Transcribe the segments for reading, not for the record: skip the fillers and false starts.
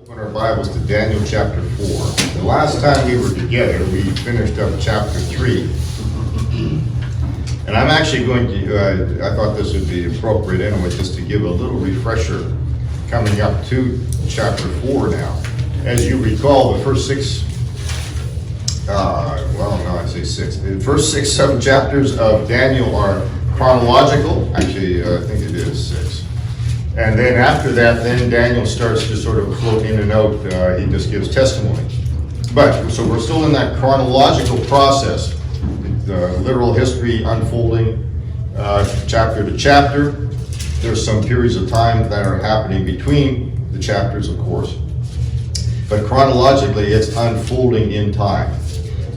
Open our Bibles to Daniel chapter 4. The last time we were together, we finished up chapter 3. And I'm actually going to, I thought this would be appropriate anyway, just to give a little refresher coming up to chapter 4 now. As you recall, the first the first 6, 7 chapters of Daniel are chronological. Actually, I think it is 6. And then after that, then Daniel starts to sort of float in and out. He just gives testimony. But, so we're still in that chronological process, the literal history unfolding chapter to chapter. There's some periods of time that are happening between the chapters, of course. But chronologically, it's unfolding in time.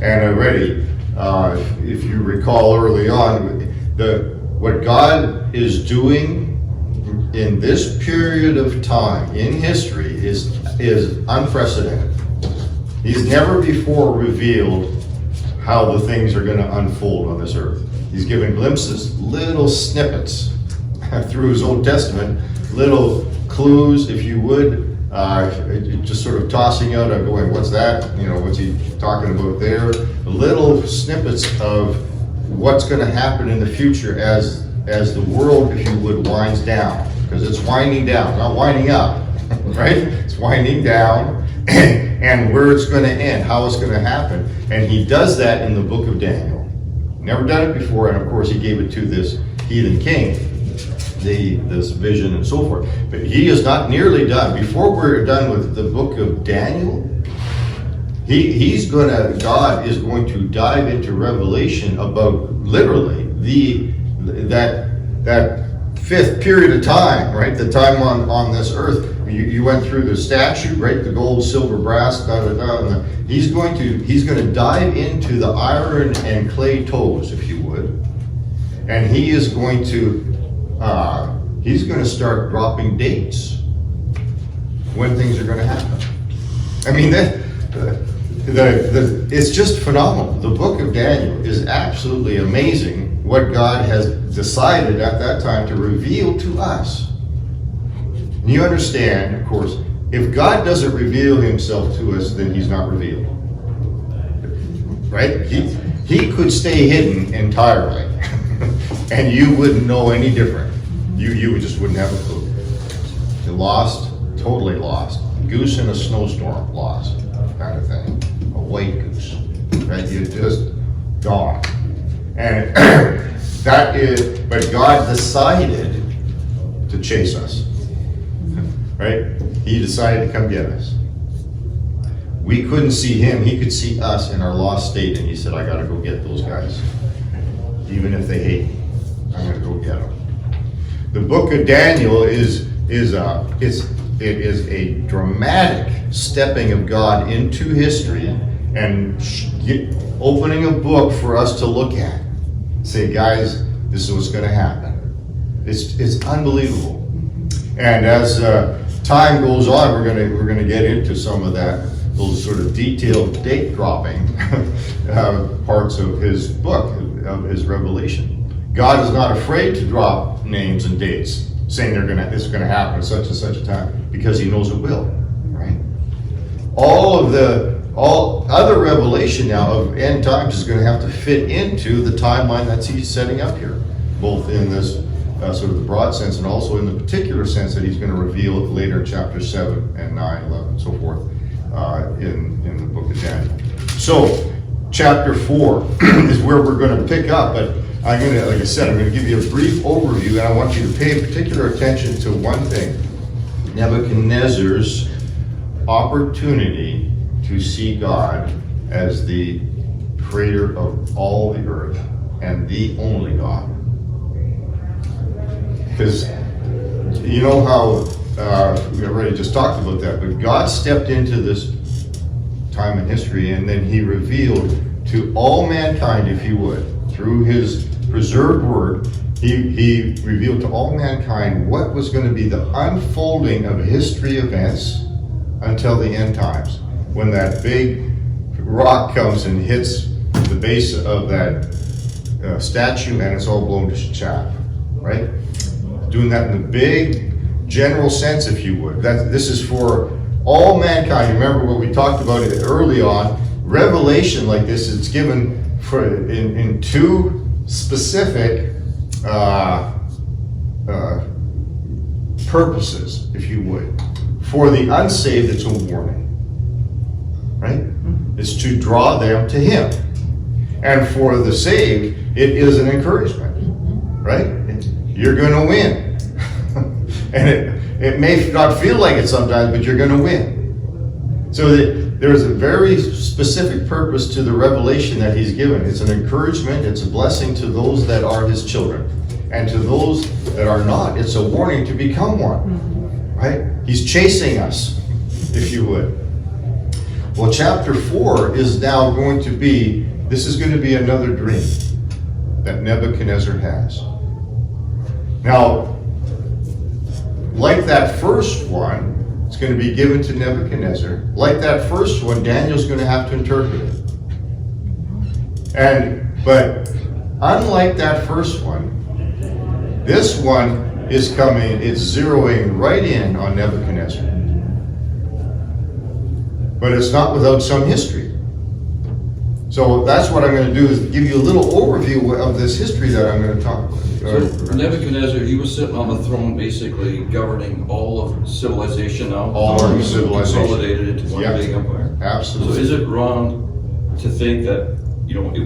And already, if you recall early on, what God is doing in this period of time in history is unprecedented. He's never before revealed how the things are going to unfold on this earth. He's given glimpses, little snippets through his Old Testament, little clues, if you would, just sort of tossing out and going, what's that? You know, what's he talking about there? Little snippets of what's going to happen in the future as the world, if you would, winds down. Because it's winding down, not winding up, right? It's winding down, and where it's going to end, how it's going to happen. And he does that in the book of Daniel. Never done it before, and of course he gave it to this heathen king, this vision and so forth. But he is not nearly done. Before we're done with the book of Daniel, God is going to dive into revelation about literally that fifth period of time, right? The time on this earth. You went through the statue, right? The gold, silver, brass, and he's going to dive into the iron and clay toes, if you would, and he is going to start dropping dates when things are going to happen. I mean, it's just phenomenal. The book of Daniel is absolutely amazing. What God has decided at that time to reveal to us. And you understand, of course, if God doesn't reveal himself to us, then he's not revealed. Right? He could stay hidden entirely, and you wouldn't know any different. You just wouldn't have a clue. You're lost, totally lost. Goose in a snowstorm, lost, kind of thing. A white goose, right? You're just gone. And but God decided to chase us, right? He decided to come get us. We couldn't see him, he could see us in our lost state, and he said, I gotta go get those guys. Even if they hate me, I'm gonna go get them. The book of Daniel is a dramatic stepping of God into history and opening a book for us to look at. Say, guys, this is what's going to happen. It's unbelievable. And as time goes on, we're going to get into some of those sort of detailed date dropping parts of his book, of his revelation. God is not afraid to drop names and dates, saying this is going to happen at such and such a time, because he knows it will, right? All other revelation now of end times is going to have to fit into the timeline that he's setting up here, both in this sort of the broad sense and also in the particular sense that he's going to reveal later in chapter 7 and 9, 11, and so forth in the book of Daniel. So, chapter 4 is where we're going to pick up, but I'm going to give you a brief overview, and I want you to pay particular attention to one thing. Nebuchadnezzar's opportunity to see God as the creator of all the earth and the only God. Because you know how we already just talked about that, but God stepped into this time in history, and then he revealed to all mankind, if you would, through his preserved word, he revealed to all mankind what was going to be the unfolding of history events until the end times, when that big rock comes and hits the base of that statue and it's all blown to chaff, right? Doing that in the big general sense, if you would. This is for all mankind. Remember what we talked about it early on. Revelation like this, it's given in two specific purposes, if you would. For the unsaved, it's a warning, right? It's to draw them to Him. And for the saved, it is an encouragement, right? You're going to win. And it may not feel like it sometimes, but you're going to win. So there's a very specific purpose to the revelation that He's given. It's an encouragement, it's a blessing to those that are His children. And to those that are not, it's a warning to become one, right? He's chasing us, if you would. Well, chapter 4 is now going to be, this is going to be another dream that Nebuchadnezzar has. Now, like that first one, it's going to be given to Nebuchadnezzar. Like that first one, Daniel's going to have to interpret it. But unlike that first one, this one is coming, it's zeroing right in on Nebuchadnezzar. But it's not without some history. So that's what I'm going to do, is give you a little overview of this history that I'm going to talk about. So Nebuchadnezzar, he was sitting on the throne, basically governing all of civilization now. All of civilization. Consolidated into one big empire. Absolutely. So is it wrong to think that,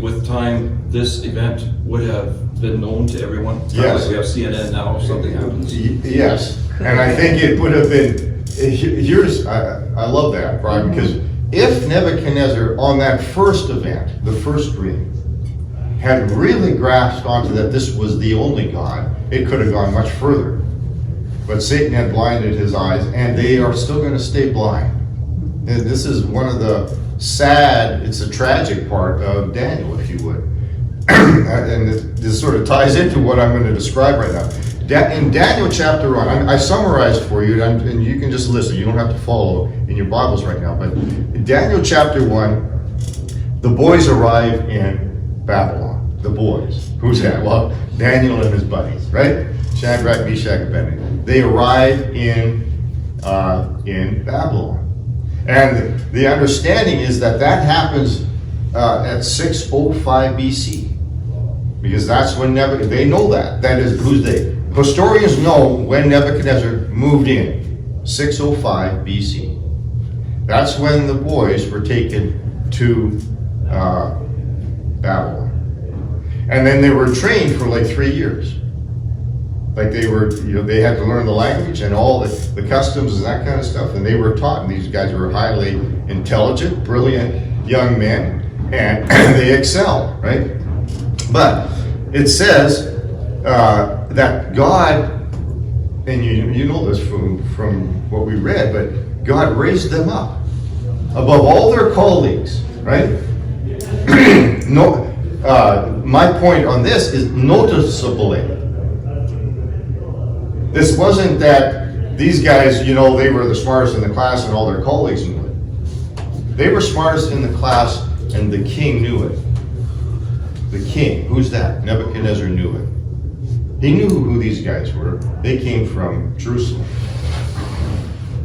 with time, this event would have been known to everyone? Yes. Like we have CNN now, if something happens. Yes, and I think it would have been, I love that, Brian, because if Nebuchadnezzar, on that first event, the first dream, had really grasped onto that this was the only God, it could have gone much further. But Satan had blinded his eyes, and they are still going to stay blind. And this is one of the it's a tragic part of Daniel, if you would. And this sort of ties into what I'm going to describe right now. In Daniel chapter 1, I summarized for you, and you can just listen. You don't have to follow in your Bibles right now. But in Daniel chapter 1, the boys arrive in Babylon. The boys. Who's that? Well, Daniel and his buddies, right? Shadrach, Meshach, and Abednego. They arrive in Babylon. And the understanding is that happens at 605 BC. Because that's when they know that. That is, who's they? Historians know when Nebuchadnezzar moved in, 605 BC. That's when the boys were taken to Babylon. And then they were trained for like 3 years. Like they were, they had to learn the language and all the customs and that kind of stuff. And they were taught, and these guys were highly intelligent, brilliant young men, and they excel, right? But it says that God, and you know this from what we read, but God raised them up above all their colleagues, right? No, my point on this is noticeably. This wasn't that these guys, they were the smartest in the class and all their colleagues knew it. They were smartest in the class, and the king knew it. The king, who's that? Nebuchadnezzar knew it. He knew who these guys were. They came from Jerusalem.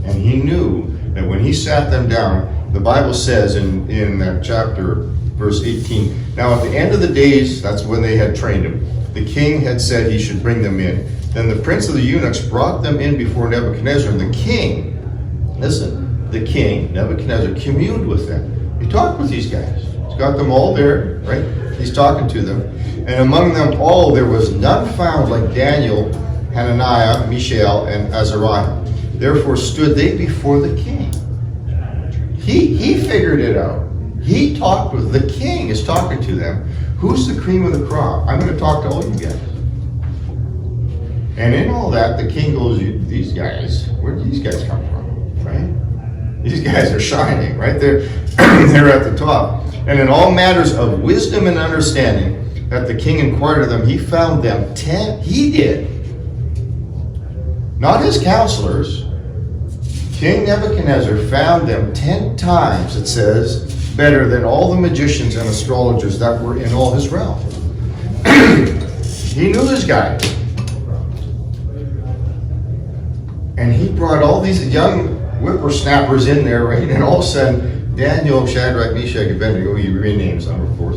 And he knew that when he sat them down, the Bible says in that chapter, verse 18, now at the end of the days, that's when they had trained him, the king had said he should bring them in. Then the prince of the eunuchs brought them in before Nebuchadnezzar, and the king, listen, the king, Nebuchadnezzar, communed with them. He talked with these guys. He's got them all there, right? He's talking to them. And among them all, there was none found like Daniel, Hananiah, Mishael, and Azariah. Therefore stood they before the king. He figured it out. He talked with, the king is talking to them. Who's the cream of the crop? I'm going to talk to all you guys. And in all that, the king goes, these guys, where did these guys come from, right? These guys are shining, right? They're at the top. And in all matters of wisdom and understanding that the king inquired of them, he found them 10, he did. Not his counselors. King Nebuchadnezzar found them 10 times, it says, better than all the magicians and astrologers that were in all his realm. He knew this guy. And he brought all these young whippersnappers in there, right? And all of a sudden, Daniel, Shadrach, Meshach, Abednego, you rename some, of course,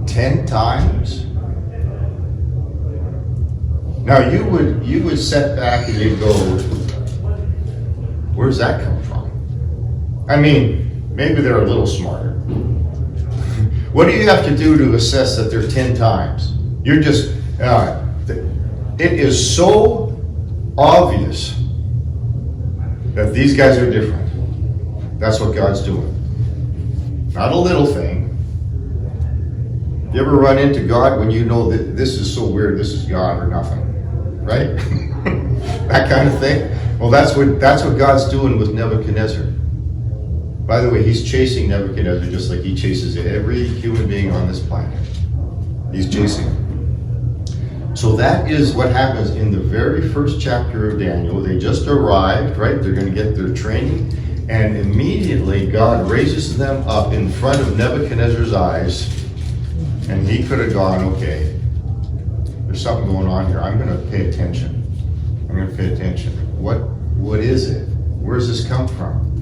10 times. Now you would set back and you'd go, where's that come from? I mean, maybe they're a little smarter. What do you have to do to assess that they're 10 times? You're just, it is so obvious that these guys are different. That's what God's doing. Not a little thing. You ever run into God when you know that this is so weird, this is God or nothing, right? That kind of thing. Well, that's what God's doing with Nebuchadnezzar. By the way, he's chasing Nebuchadnezzar just like he chases every human being on this planet. He's chasing him. So that is what happens in the very first chapter of Daniel. They just arrived, right? They're going to get their training. And immediately God raises them up in front of Nebuchadnezzar's eyes. And he could have gone, okay, there's something going on here. I'm going to pay attention. I'm going to pay attention. What is it? Where does this come from?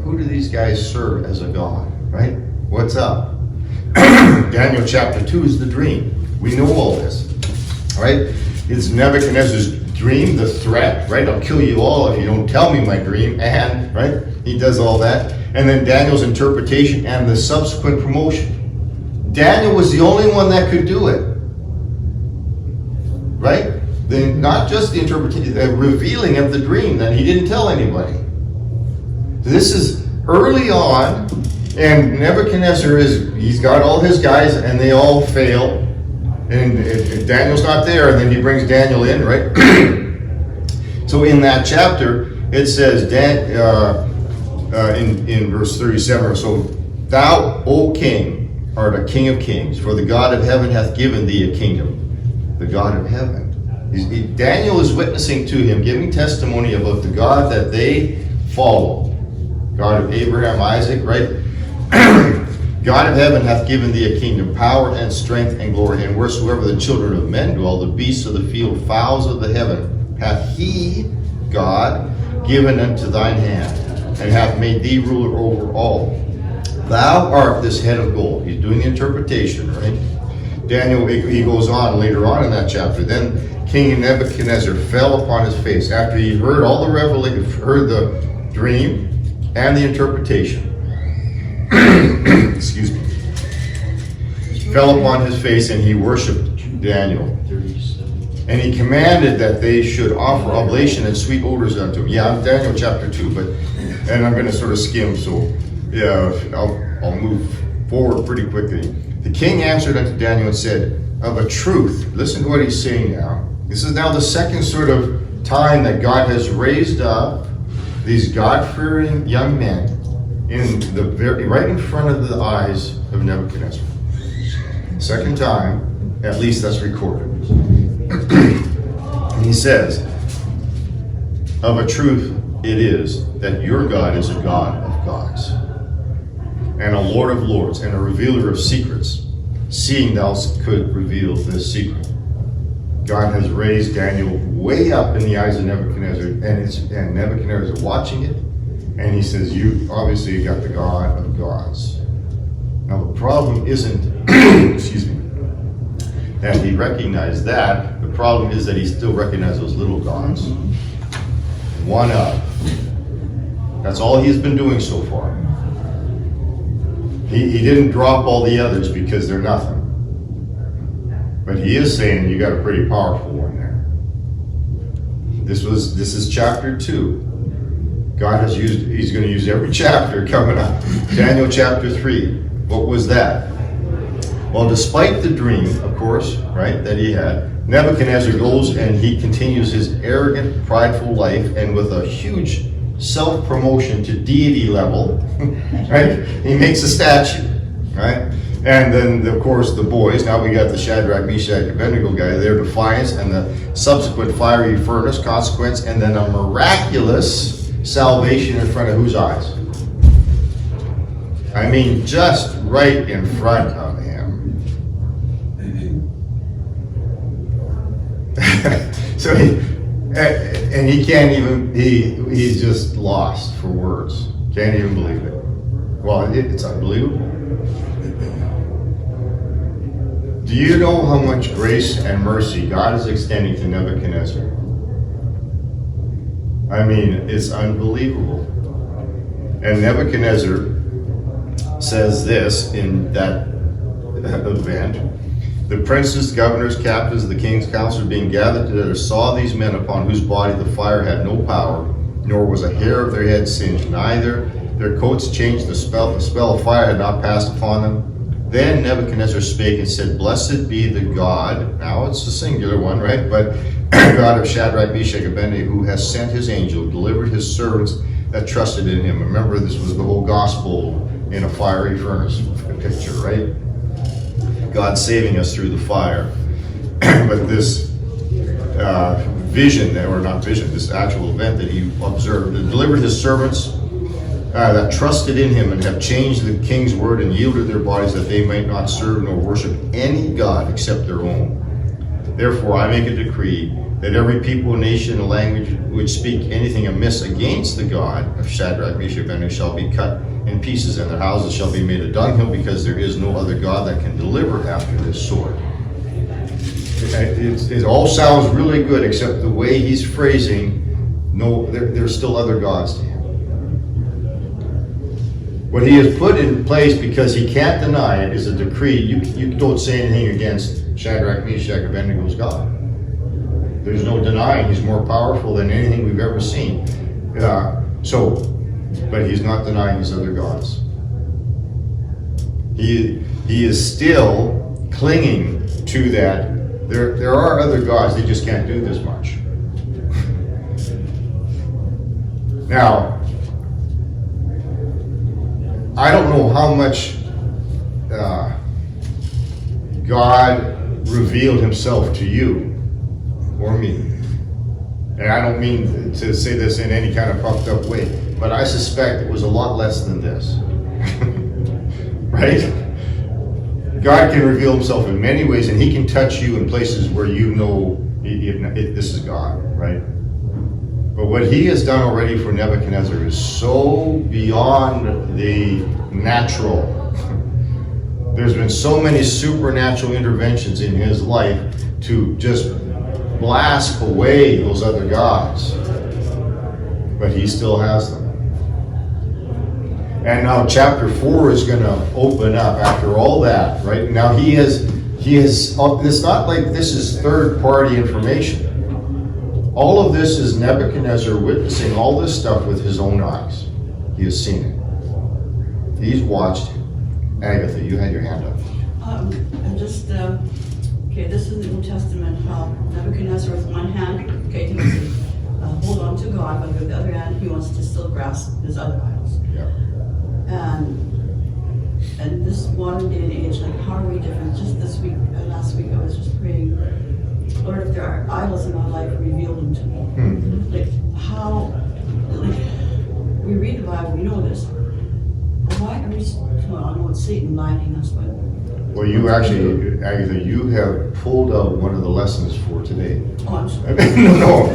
Who do these guys serve as a god, right? What's up? Daniel chapter 2 is the dream. We know all this, right? It's Nebuchadnezzar's dream, the threat, right? I'll kill you all if you don't tell me my dream, and, right? He does all that. And then Daniel's interpretation and the subsequent promotion. Daniel was the only one that could do it, right? Not just the interpretation, the revealing of the dream that he didn't tell anybody. This is early on, and Nebuchadnezzar he's got all his guys, and they all fail. And Daniel's not there, and then he brings Daniel in, right? So in that chapter, it says, in verse 37 or so, Thou, O King, art a King of kings, for the God of heaven hath given thee a kingdom. The God of heaven. Daniel is witnessing to him, giving testimony about the God that they follow. God of Abraham, Isaac, right? God of heaven hath given thee a kingdom, power and strength and glory. And wheresoever the children of men dwell, the beasts of the field, fowls of the heaven, hath he, God, given unto thine hand, and hath made thee ruler over all. Thou art this head of gold. He's doing the interpretation, right? Daniel, he goes on later on in that chapter. Then King Nebuchadnezzar fell upon his face after he heard all the revelation, heard the dream and the interpretation. Excuse me. Fell upon his face and he worshipped Daniel. And he commanded that they should offer oblation and sweet odors unto him. Yeah, I'm Daniel chapter 2, and I'm going to sort of skim, so yeah, I'll move forward pretty quickly. The king answered unto Daniel and said, Of a truth, listen to what he's saying now. This is now the second sort of time that God has raised up these God-fearing young men right in front of the eyes of Nebuchadnezzar. Second time, at least that's recorded. And he says, Of a truth it is that your God is a God of gods, and a Lord of lords, and a revealer of secrets, seeing thou could reveal this secret. God has raised Daniel way up in the eyes of Nebuchadnezzar, and Nebuchadnezzar is watching it, and he says, you obviously got the God of gods. Now the problem isn't, excuse me, that he recognized that. The problem is that he still recognized those little gods. One up. That's all he's been doing so far. He didn't drop all the others because they're nothing. But he is saying you got a pretty powerful one there. This is chapter 2. God has he's going to use every chapter coming up. Daniel chapter 3. What was that? Well, despite the dream, of course, right, that he had, Nebuchadnezzar goes and he continues his arrogant, prideful life, and with a huge self-promotion to deity level, right, he makes a statue, right? And then, of course, the boys, now we got the Shadrach, Meshach, Abednego guy, their defiance, and the subsequent fiery furnace consequence, and then a miraculous salvation in front of whose eyes? I mean, just right in front of him. So And he can't even, he's just lost for words. Can't even believe it. Well, it's unbelievable. Do you know how much grace and mercy God is extending to Nebuchadnezzar? I mean, it's unbelievable. And Nebuchadnezzar says this in that event. The princes, governors, captains, the king's council being gathered together saw these men upon whose body the fire had no power, nor was a hair of their head singed, neither their coats changed, the spell of fire had not passed upon them. Then Nebuchadnezzar spake and said, Blessed be the God, now it's a singular one, right? But God of Shadrach, Meshach, and Abednego, who has sent his angel, delivered his servants that trusted in him. Remember, this was the whole gospel in a fiery furnace picture, right? God saving us through the fire. But this vision, or not vision, this actual event that he observed, and delivered his servants that trusted in him and have changed the king's word and yielded their bodies that they might not serve nor worship any god except their own. Therefore I make a decree that every people, nation, and language which speak anything amiss against the God of Shadrach, Meshach, and Abednego shall be cut in pieces, and their houses shall be made a dunghill, because there is no other God that can deliver after this sort. It all sounds really good, except the way he's phrasing, no, there's still other gods to him. What he has put in place, because he can't deny it, is a decree. You don't say anything against Shadrach, Meshach, Abednego's God. There's no denying he's more powerful than anything we've ever seen. But he's not denying his other gods. He is still clinging to that. There are other gods, they just can't do this much. Now, I don't know how much God revealed himself to you or me. And I don't mean to say this in any kind of puffed up way, but I suspect it was a lot less than this. Right? God can reveal himself in many ways, and he can touch you in places where you know this is God, right? But what he has done already for Nebuchadnezzar is so beyond the natural. There's been so many supernatural interventions in his life to just blast away those other gods. But he still has them. And now chapter 4 is going to open up after all that, right? Now he has, it's not like this is third-party information. All of this is Nebuchadnezzar witnessing all this stuff with his own eyes. He has seen it. He's watched it. Agatha, you had your hand up. This is the New Testament, how Nebuchadnezzar with one hand, he wants to hold on to God, but with the other hand, he wants to still grasp his other idols. Yeah. And this modern day and age, like, how are we different? Just this week, last week, I was just praying, Lord, if there are idols in my life, reveal them to me. Like, how, like, we read the Bible, we know this. Why are we, well, I know it's Satan blinding us, but. Well, you actually, Agatha, you have pulled out one of the lessons for today. Oh, I'm sorry. No,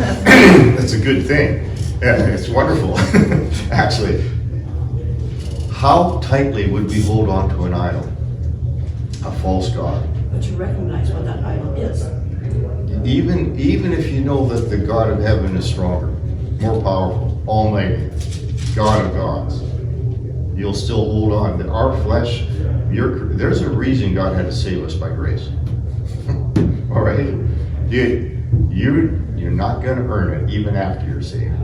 that's a good thing. Yeah, it's wonderful, actually. How tightly would we hold on to an idol, a false god? But you recognize what that idol is. Even if you know that the God of heaven is stronger, more powerful, almighty, God of gods, you'll still hold on. That our flesh, there's a reason God had to save us by grace. All right? You're not going to earn it even after you're saved.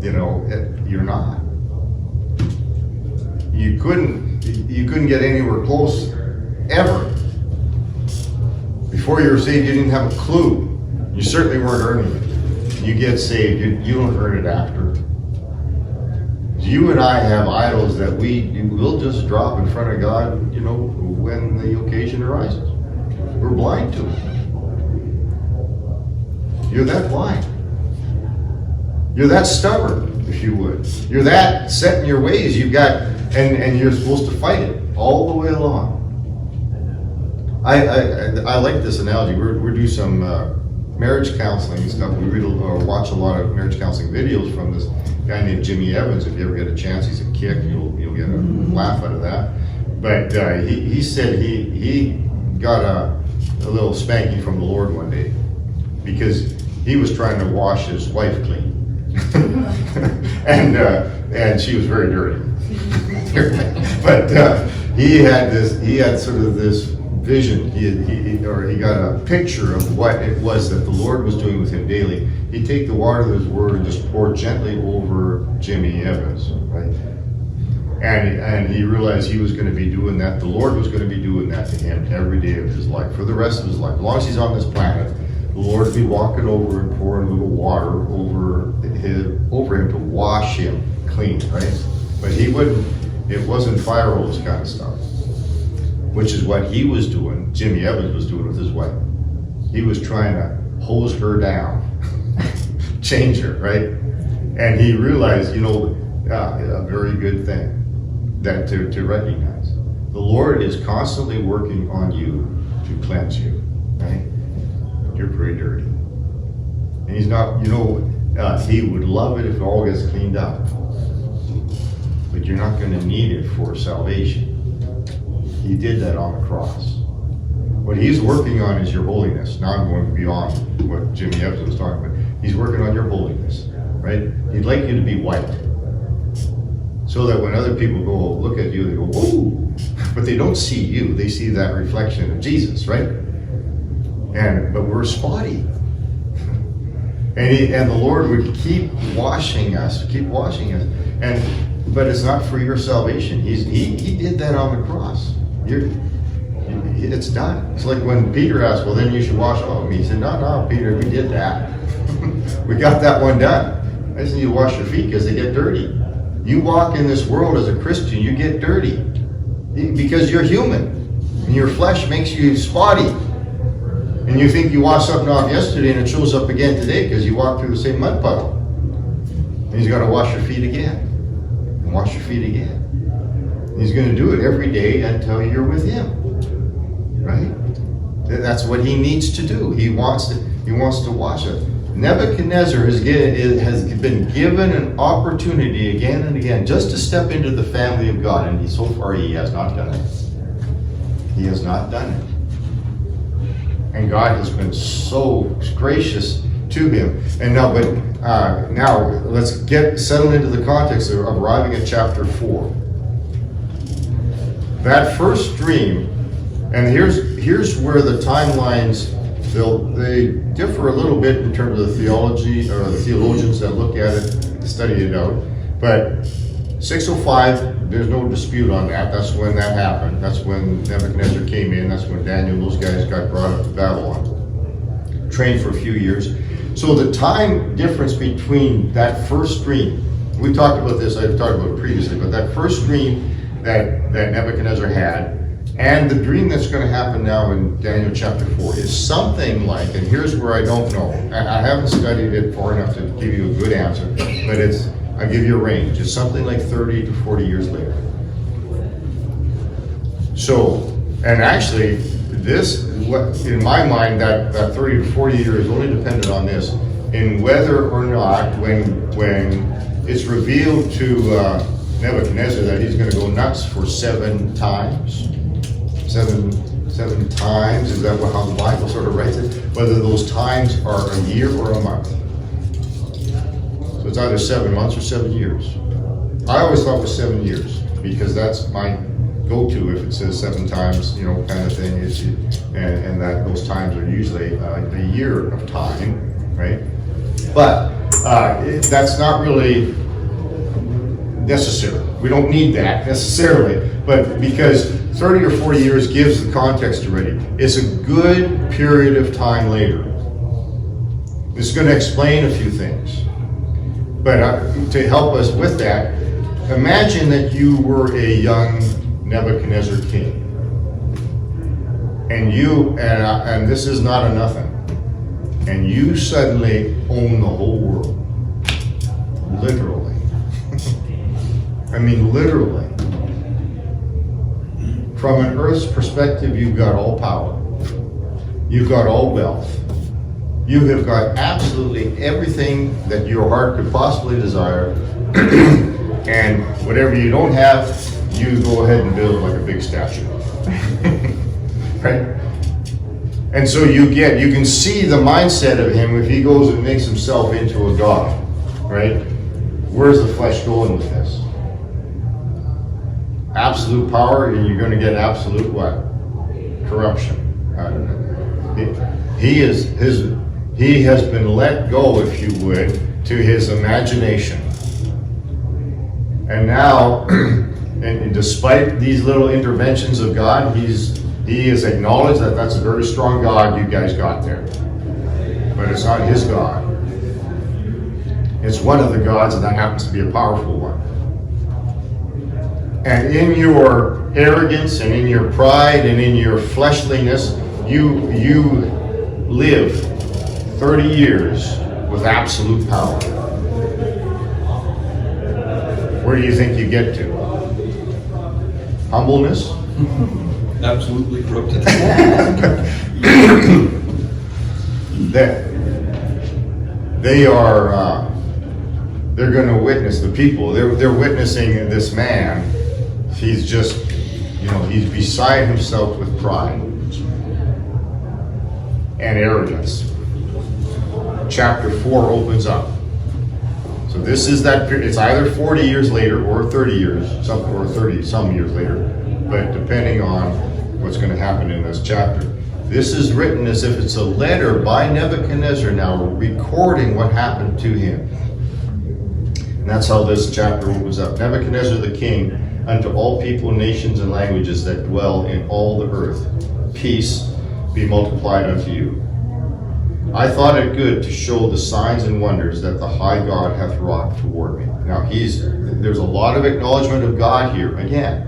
You know, you're not. You couldn't get anywhere close ever. Before you were saved, you didn't have a clue. You certainly weren't earning it. You get saved, you don't earn it after. You and I have idols that we'll just drop in front of God, you know, when the occasion arises. We're blind to it. You're that blind. You're that stubborn, if you would. You're that set in your ways. You've got, and you're supposed to fight it all the way along. I like this analogy. We're doing some marriage counseling and stuff, we read or watch a lot of marriage counseling videos from this guy named Jimmy Evans. If you ever get a chance, he's a kick. You'll get a laugh out of that. But he said he got a little spanking from the Lord one day because he was trying to wash his wife clean, and she was very dirty. But he had sort of this vision. He got a picture of what it was that the Lord was doing with him daily. He'd take the water of his word and just pour gently over Jimmy Evans, right? And he realized he was going to be doing that. The Lord was going to be doing that to him every day of his life, for the rest of his life. As long as he's on this planet, the Lord would be walking over and pouring a little water over him to wash him clean, right? But he wouldn't. It wasn't fire hose kind of stuff, which is what he was doing. Jimmy Evans was doing with his wife. He was trying to hose her down, change her, right? And he realized, a very good thing that to recognize. The Lord is constantly working on you to cleanse you, right? You're pretty dirty. And he's not, he would love it if it all gets cleaned up. But you're not going to need it for salvation. He did that on the cross. What he's working on is your holiness. Now I'm going beyond what Jimmy Evans was talking about. He's working on your holiness, right? He'd like you to be white. So that when other people go look at you, they go, whoa! But they don't see you. They see that reflection of Jesus, right? But we're spotty. And the Lord would keep washing us. But it's not for your salvation. He did that on the cross. It's done. It's like when Peter asked, well, then you should wash all of me. He said, no, Peter, we did that. We got that one done. I just need to wash your feet because they get dirty. You walk in this world as a Christian, you get dirty because you're human and your flesh makes you spotty. And you think you washed something off yesterday and it shows up again today because you walked through the same mud puddle. And he's got to wash your feet again and wash your feet again. And he's going to do it every day until you're with him, right? That's what he needs to do. He wants to wash it. Nebuchadnezzar has been given an opportunity again and again just to step into the family of God, and so far he has not done it. He has not done it. And God has been so gracious to him. And now let's get settled into the context of arriving at chapter 4. That first dream, and here's where the timelines, they differ a little bit in terms of the theology, or the theologians that look at it, study it out. But 605, there's no dispute on that. That's when that happened. That's when Nebuchadnezzar came in. That's when Daniel, those guys got brought up to Babylon. Trained for a few years. So the time difference between that first dream, we talked about this, I've talked about it previously, but that first dream that Nebuchadnezzar had, and the dream that's going to happen now in Daniel chapter 4 is something like, and here's where I don't know, I haven't studied it far enough to give you a good answer, but I give you a range. It's something like 30 to 40 years later. So, and actually, in my mind, that 30 to 40 years is only dependent on this, in whether or not, when it's revealed to Nebuchadnezzar that he's going to go nuts for 7 times. Seven times, is that how the Bible sort of writes it? Whether those times are a year or a month. So it's either 7 months or 7 years. I always thought it was 7 years, because that's my go-to if it says 7 times, kind of thing. And that those times are usually a year of time, right? But that's not really necessary. We don't need that necessarily, but because 30 or 40 years gives the context already. It's a good period of time later. It's going to explain a few things. But to help us with that, imagine that you were a young Nebuchadnezzar king. And this is not a nothing. And you suddenly own the whole world. Literally. I mean, literally. From an earth's perspective, you've got all power. You've got all wealth. You have got absolutely everything that your heart could possibly desire. And whatever you don't have, you go ahead and build like a big statue. Right? And so you can see the mindset of him if he goes and makes himself into a god. Right? Where's the flesh going with this? Absolute power, and you're going to get absolute what? Corruption out of it. He has been let go, if you would, to his imagination. And now, and despite these little interventions of God, he has acknowledged that that's a very strong God you guys got there. But it's not his God. It's one of the gods, and that happens to be a powerful one. And in your arrogance and in your pride and in your fleshliness, you live 30 years with absolute power. Where do you think you get to? Humbleness? Absolutely corrupted. They're going to witness the people. They're witnessing this man. He's just, he's beside himself with pride and arrogance. Chapter 4 opens up. So this is that period. It's either 40 years later or 30 years, or 30 some years later, but depending on what's going to happen in this chapter. This is written as if it's a letter by Nebuchadnezzar now recording what happened to him. And that's how this chapter opens up. Nebuchadnezzar the king, unto all people, nations, and languages that dwell in all the earth, peace be multiplied unto you. I thought it good to show the signs and wonders that the high God hath wrought toward me. Now there's a lot of acknowledgement of God here again,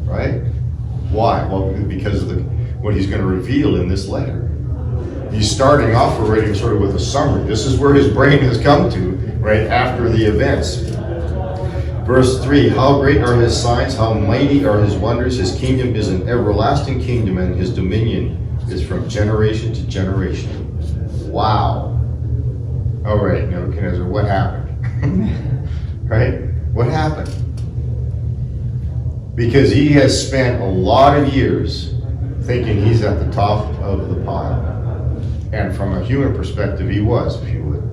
right? Why? Well, because of what he's going to reveal in this letter. He's starting off already sort of with a summary. This is where his brain has come to, right after the events. Verse 3, how great are his signs, how mighty are his wonders. His kingdom is an everlasting kingdom, and his dominion is from generation to generation. Wow. All right, Nebuchadnezzar, what happened? Right? What happened? Because he has spent a lot of years thinking he's at the top of the pile. And from a human perspective, he was, if you would.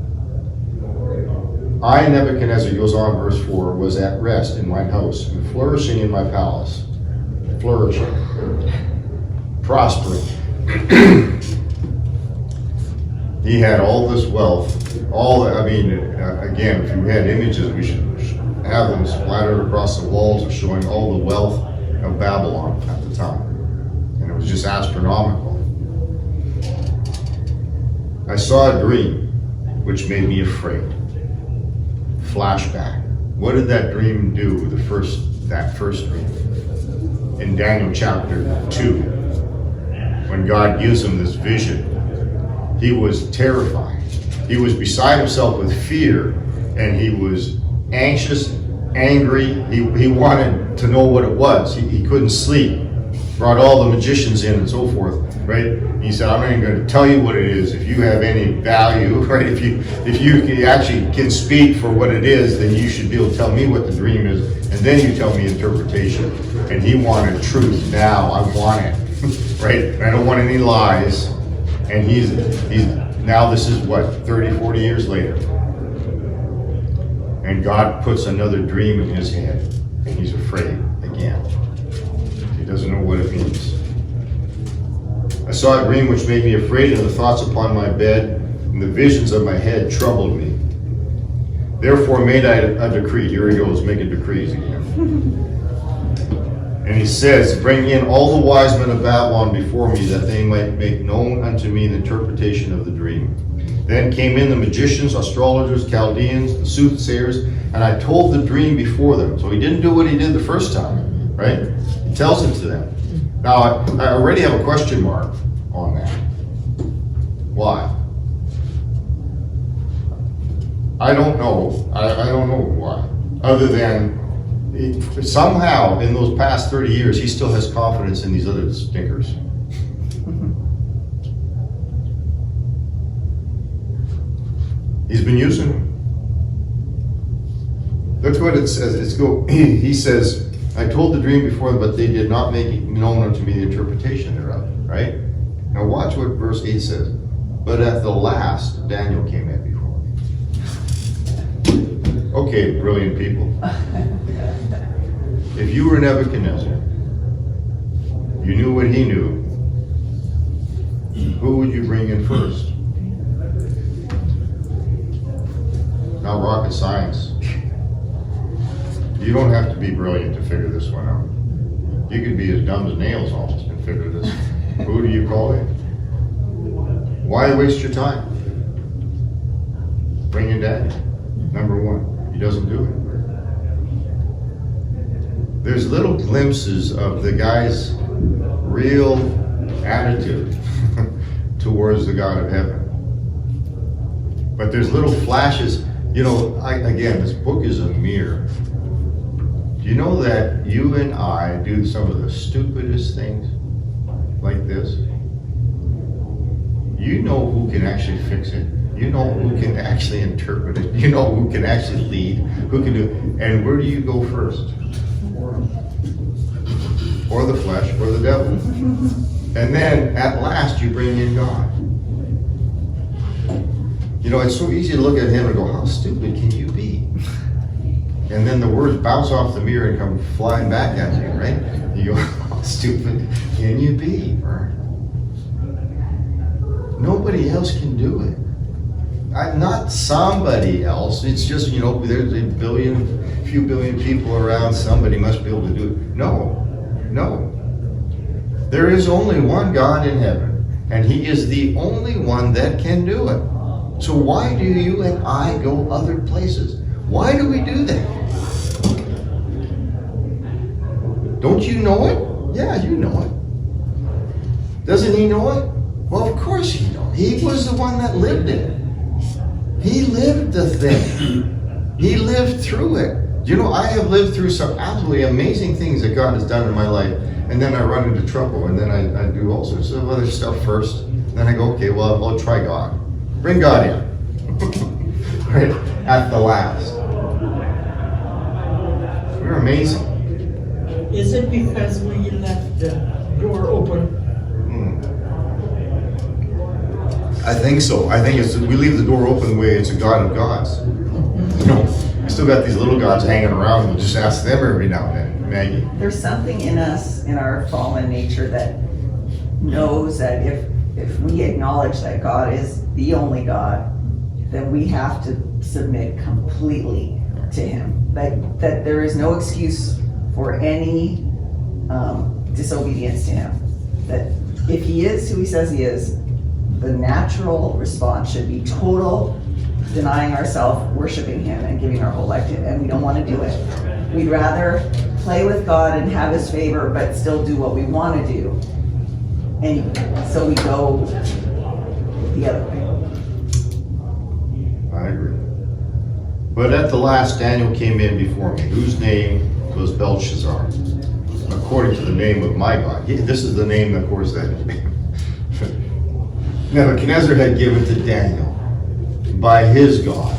I, Nebuchadnezzar, goes on, verse 4, was at rest in mine house, and flourishing in my palace. Flourishing. Prospering. He had all this wealth. Again, if you had images, we should have them splattered across the walls showing all the wealth of Babylon at the time. And it was just astronomical. I saw a dream which made me afraid. Flashback. What did that dream do, that first dream? In Daniel chapter 2, when God gives him this vision, he was terrified. He was beside himself with fear, and he was anxious, angry. He wanted to know what it was. He couldn't sleep. Brought all the magicians in and so forth, right? He said, I'm not even going to tell you what it is. If you have any value, right? If you actually can speak for what it is, then you should be able to tell me what the dream is, and then you tell me interpretation. And he wanted truth now. I want it, right? I don't want any lies. And he's now this is what, 30, 40 years later. And God puts another dream in his head, and he's afraid again. He doesn't know what it means. I saw a dream which made me afraid, and the thoughts upon my bed and the visions of my head troubled me. Therefore made I a decree. Here he goes, making decrees again. And he says, bring in all the wise men of Babylon before me, that they might make known unto me the interpretation of the dream. Then came in the magicians, astrologers, Chaldeans, the soothsayers, and I told the dream before them. So he didn't do what he did the first time, right? He tells it to them. Now, I already have a question mark on that. Why? I don't know. I don't know why. Other than somehow in those past 30 years, he still has confidence in these other stinkers. He's been using them. Look what it says. He says, I told the dream before them, but they did not make it known unto me the interpretation thereof. Right? Now watch what verse 8 says. But at the last, Daniel came in before me. Okay, brilliant people. If you were Nebuchadnezzar, you knew what he knew, who would you bring in first? Not rocket science. You don't have to be brilliant to figure this one out. You could be as dumb as nails almost and figure this. Who do you call in? Why waste your time? Bring in Daniel. Number one, he doesn't do it. There's little glimpses of the guy's real attitude towards the God of heaven. But there's little flashes. Again, this book is a mirror. Do you know that you and I do some of the stupidest things like this? You know who can actually fix it. You know who can actually interpret it. You know who can actually lead, who can do. And where do you go first? Or the flesh, or the devil. And then at last you bring in God. It's so easy to look at him and go, how stupid can you be? And then the words bounce off the mirror and come flying back at you, right? You go, how stupid can you be? Nobody else can do it. Not somebody else. It's just, there's a few billion people around. Somebody must be able to do it. No. There is only one God in heaven, and he is the only one that can do it. So why do you and I go other places? Why do we do that? Don't you know it? Yeah, you know it. Doesn't he know it? Well, of course he knows. He was the one that lived it. He lived the thing. He lived through it. I have lived through some absolutely amazing things that God has done in my life, and then I run into trouble, and then I do all sorts of other stuff first. Then I go, okay, well, I'll try God. Bring God in. Right? At the last. We're amazing. Is it because we left the door open? I think so. I think we leave the door open the way it's a God of gods. We still got these little gods hanging around. We'll just ask them every now and then. Maggie. There's something in us, in our fallen nature, that knows that if we acknowledge that God is the only God, then we have to submit completely to him. That there is no excuse for any disobedience to him. That if he is who he says he is, the natural response should be total denying ourselves, worshiping him, and giving our whole life to him, and we don't want to do it. We'd rather play with God and have his favor, but still do what we want to do. And so we go the other way. I agree. But at the last, Daniel came in before me, whose name was Belshazzar, according to the name of my God. This is the name, of course, that Nebuchadnezzar had given to Daniel by his God,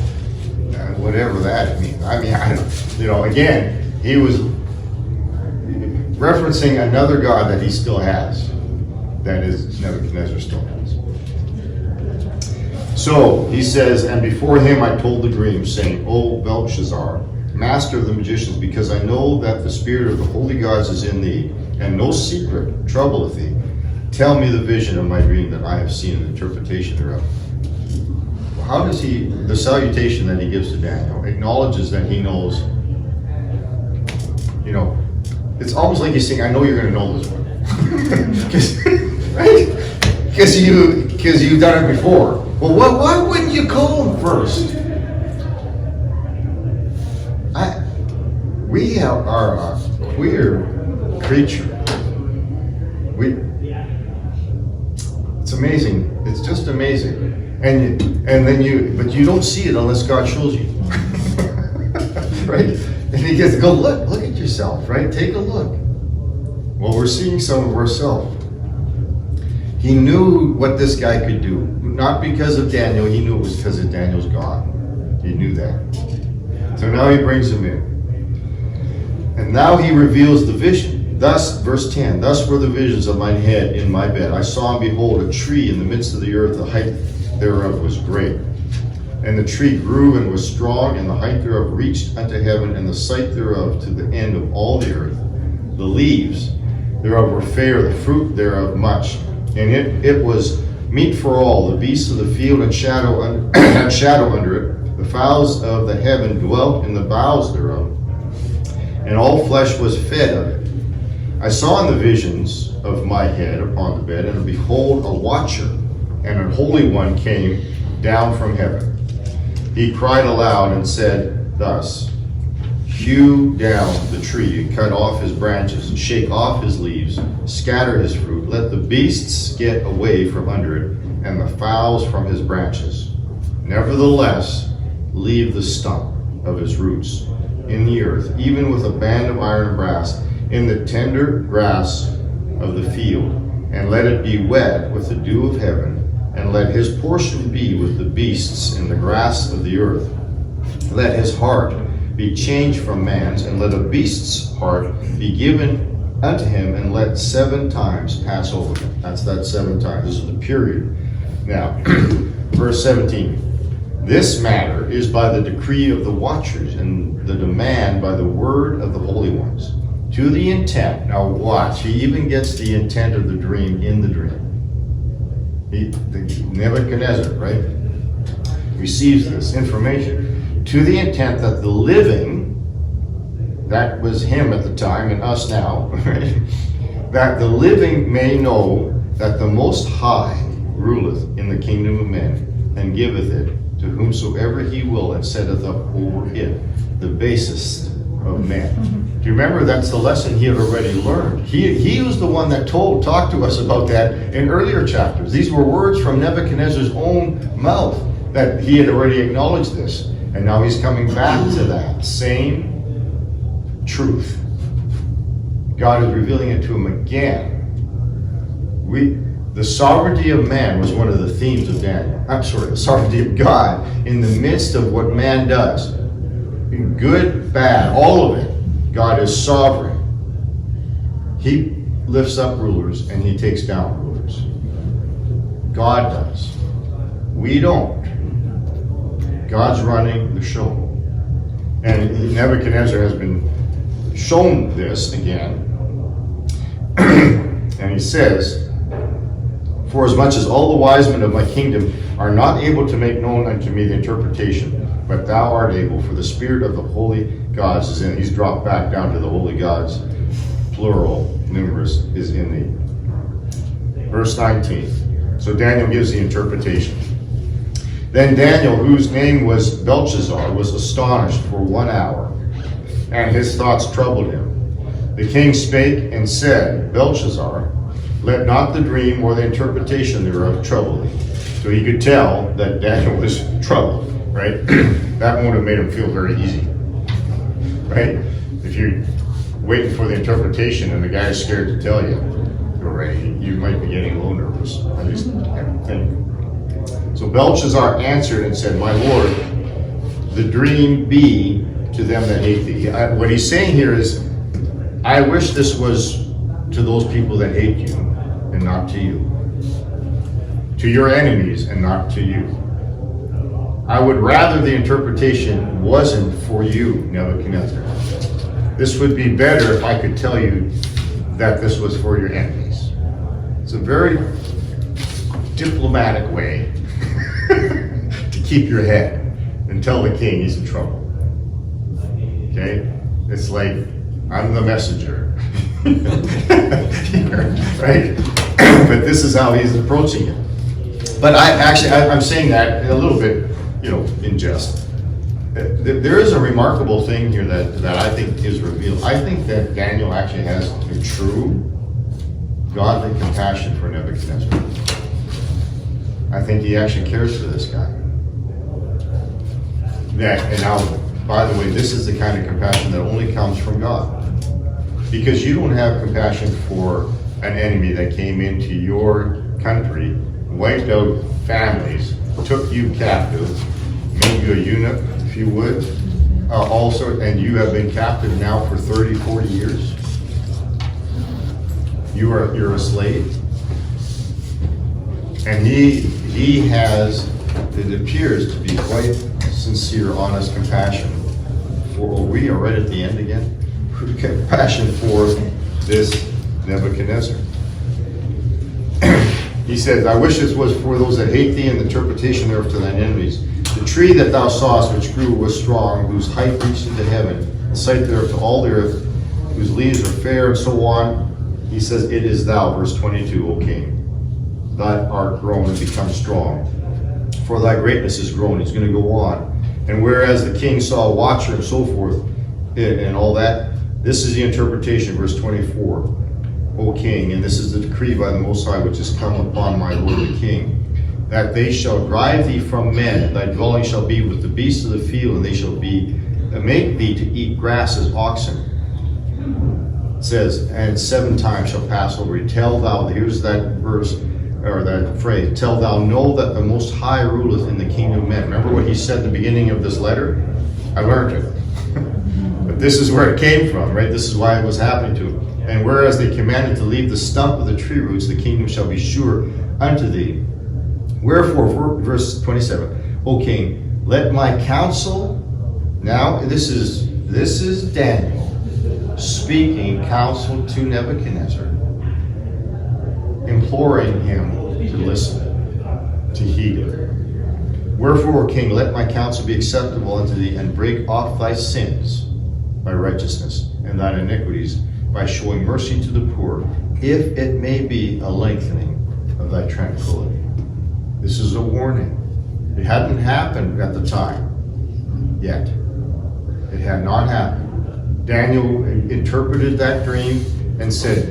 whatever that means. I don't, again, he was referencing another God that he still has, that is Nebuchadnezzar still has. So he says, and before him I told the dream, saying, O Belshazzar, master of the magicians, because I know that the spirit of the holy gods is in thee, and no secret troubleth thee. Tell me the vision of my dream that I have seen, and the interpretation thereof. How does the salutation that he gives to Daniel acknowledges that he knows, it's almost like he's saying, I know you're going to know this one. Right? Because you've done it before. Well, why wouldn't you call him first? We are a queer creature. It's amazing. It's just amazing. But you don't see it unless God shows you. Right? And he gets, go look at yourself, right? Take a look. Well, we're seeing some of ourselves. He knew what this guy could do. Not because of Daniel, he knew it was because of Daniel's God. He knew that. So now he brings him in. And now he reveals the vision. Thus, verse 10, thus were the visions of mine head in my bed. I saw and behold a tree in the midst of the earth, the height thereof was great. And the tree grew and was strong, and the height thereof reached unto heaven, and the sight thereof to the end of all the earth. The leaves thereof were fair, the fruit thereof much. And it was meat for all, the beasts of the field and shadow had shadow under it. The fowls of the heaven dwelt in the boughs thereof, and all flesh was fed of it. I saw in the visions of my head upon the bed, and behold, a watcher and a holy one came down from heaven. He cried aloud and said thus, hew down the tree and cut off his branches, and shake off his leaves, scatter his fruit, let the beasts get away from under it, and the fowls from his branches. Nevertheless, leave the stump of his roots in the earth, even with a band of iron and brass, in the tender grass of the field, and let it be wet with the dew of heaven, and let his portion be with the beasts in the grass of the earth. Let his heart be changed from man's, and let a beast's heart be given unto him, and let 7 times pass over him. That's that 7 times. This is the period. Now, verse 17. This matter is by the decree of the watchers, and the demand by the word of the holy ones, to the intent. Now watch, he even gets the intent of the dream in the dream. Nebuchadnezzar, right, receives this information to the intent that the living, that was him at the time and us now, right, that the living may know that the Most High ruleth in the kingdom of men, and giveth it to whomsoever he will, and setteth up over it the basest of men. Do you remember that's the lesson he had already learned? He was the one that talked to us about that in earlier chapters. These were words from Nebuchadnezzar's own mouth that he had already acknowledged this. And now he's coming back to that same truth. God is revealing it to him again. The sovereignty of man was one of the themes of Daniel. I'm sorry, the sovereignty of God in the midst of what man does. Good, bad, all of it. God is sovereign. He lifts up rulers and he takes down rulers. God does. We don't. God's running the show. And Nebuchadnezzar has been shown this again. And he says, for as much as all the wise men of my kingdom are not able to make known unto me the interpretation, but thou art able, for the spirit of the holy gods is in it. He's dropped back down to the holy gods, plural, numerous, is in thee. Verse 19. So Daniel gives the interpretation. Then Daniel, whose name was Belshazzar, was astonished for 1 hour, and his thoughts troubled him. The king spake and said, Belshazzar, let not the dream or the interpretation thereof trouble thee. So he could tell that Daniel was troubled, right? That wouldn't have made him feel very easy, right? If you're waiting for the interpretation and the guy is scared to tell you already, you might be getting a little nervous. At least I think. So Belshazzar answered and said, my lord, the dream be to them that hate thee. What he's saying here is, I wish this was to those people that hate you and not to you. To your enemies and not to you. I would rather the interpretation wasn't for you, Nebuchadnezzar. This would be better if I could tell you that this was for your enemies. It's a very diplomatic way to keep your head and tell the king he's in trouble. Okay? It's like, I'm the messenger. Right? But this is how he's approaching it. But I'm saying that a little bit, in jest. There is a remarkable thing here that I think is revealed. I think that Daniel actually has a true godly compassion for Nebuchadnezzar. I think he actually cares for this guy. And now, by the way, this is the kind of compassion that only comes from God. Because you don't have compassion for an enemy that came into your country, wiped out families, took you captive, made you a eunuch, if you would, also, and you have been captive now for 30, 40 years. You're a slave. And he has, it appears to be quite sincere, honest compassion for, we are right at the end again, compassion for this Nebuchadnezzar. He says, I wish this was for those that hate thee, and the interpretation thereof to thine enemies. The tree that thou sawest, which grew, was strong, whose height reached into heaven, the sight thereof to all the earth, whose leaves are fair, and so on. He says, it is thou, verse 22, O king, that art grown and become strong. For thy greatness is grown. He's going to go on. And whereas the king saw a watcher and so forth, and all that, this is the interpretation, verse 24. O king, and this is the decree by the Most High which is come upon my lord the king, that they shall drive thee from men, and thy dwelling shall be with the beasts of the field, and they shall make thee to eat grass as oxen. It says, and 7 times shall pass over thee. Tell thou, here's that verse, or that phrase, tell thou know that the Most High ruleth in the kingdom of men. Remember what he said at the beginning of this letter? I learned it. But this is where it came from, right? This is why it was happening to him. And whereas they commanded to leave the stump of the tree roots, the kingdom shall be sure unto thee. Wherefore, verse 27, O king, let my counsel, now this is Daniel speaking counsel to Nebuchadnezzar, imploring him to listen, to heed it. Wherefore, O king, let my counsel be acceptable unto thee, and break off thy sins by righteousness, and thine iniquities by showing mercy to the poor, if it may be a lengthening of thy tranquility. This is a warning. It hadn't happened at the time yet. It had not happened. Daniel interpreted that dream and said,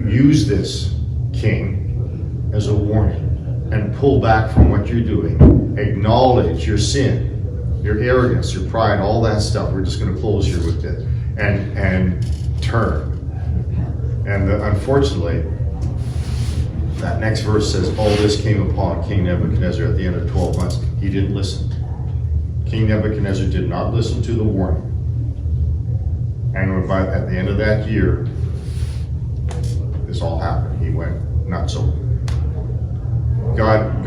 use this, king, as a warning, and pull back from what you're doing. Acknowledge your sin, your arrogance, your pride, all that stuff. We're just going to close here with it. And turn. And unfortunately, that next verse says, all this came upon King Nebuchadnezzar at the end of 12 months. He didn't listen. King Nebuchadnezzar did not listen to the warning. And at the end of that year, this all happened. He went nuts over. God,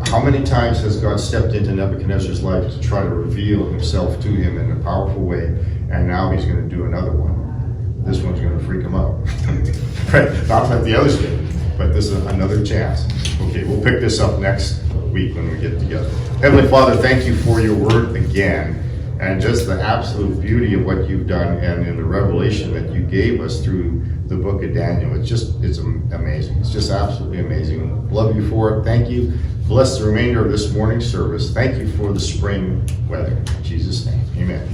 how many times has God stepped into Nebuchadnezzar's life to try to reveal himself to him in a powerful way, and now he's going to do another one. This one's going to freak him out. Right? Not that the others did, but this is another chance. Okay, we'll pick this up next week when we get together. Heavenly Father, thank you for your word again, and just the absolute beauty of what you've done, and in the revelation that you gave us through the book of Daniel. It's amazing. It's just absolutely amazing. Love you for it. Thank you. Bless the remainder of this morning's service. Thank you for the spring weather. In Jesus' name, amen.